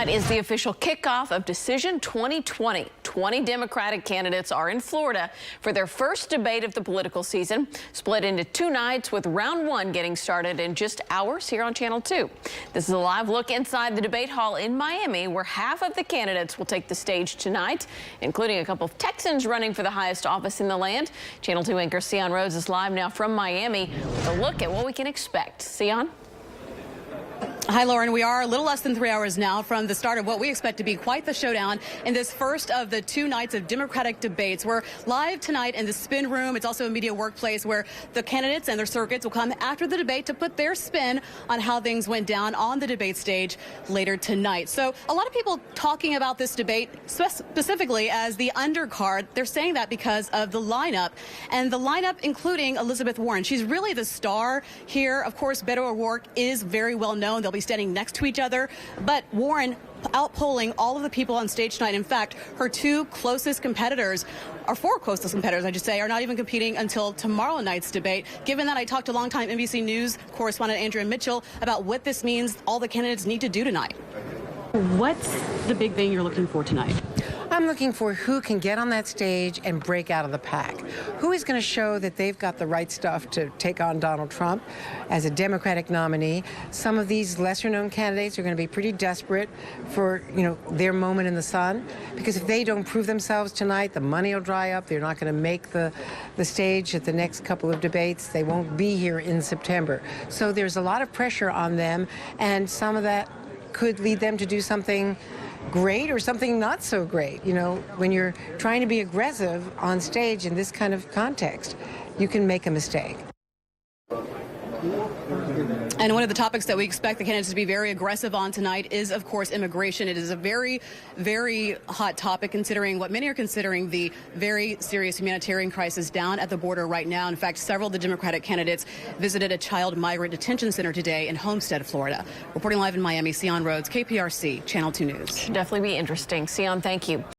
Tonight is the official kickoff of Decision 2020. 20 Democratic candidates are in Florida for their first debate of the political season, split into two nights with round one getting started in just hours here on Channel 2. This is a live look inside the debate hall in Miami, where half of the candidates will take the stage tonight, including a couple of Texans running for the highest office in the land. Channel 2 anchor Sion Rhodes is live now from Miami with a look at what we can expect. Sion? Hi, Lauren. We are a little less than 3 hours now from the start of what we expect to be quite the showdown in this first of the two nights of Democratic debates. We're live tonight in the spin room. It's also a media workplace where the candidates and their circuits will come after the debate to put their spin on how things went down on the debate stage later tonight. So a lot of people talking about this debate specifically as the undercard. They're saying that because of the lineup, and the lineup including Elizabeth Warren. She's really the star here. Of course, Beto O'Rourke is very well known. They'll be standing next to each other, but Warren outpolling all of the people on stage tonight. In fact, her two closest competitors, or four closest competitors, I should say, are not even competing until tomorrow night's debate. Given that, I talked to longtime NBC News correspondent Andrea Mitchell about what this means all the candidates need to do tonight. What's the big thing you're looking for tonight? I'm looking for who can get on that stage and break out of the pack. Who is going to show that they've got the right stuff to take on Donald Trump as a Democratic nominee. Some of these lesser-known candidates are going to be pretty desperate for, their moment in the sun, because if they don't prove themselves tonight, the money will dry up. They're not going to make the stage at the next couple of debates. They won't be here in September. So there's a lot of pressure on them, and some of that could lead them to do something great or something not so great. When you're trying to be aggressive on stage in this kind of context, you can make a mistake. And one of the topics that we expect the candidates to be very aggressive on tonight is, of course, immigration. It is a very, very hot topic, considering what many are considering the very serious humanitarian crisis down at the border right now. In fact, several of the Democratic candidates visited a child migrant detention center today in Homestead, Florida. Reporting live in Miami, Sion Rhodes, KPRC, Channel 2 News. Should definitely be interesting. Sion, thank you.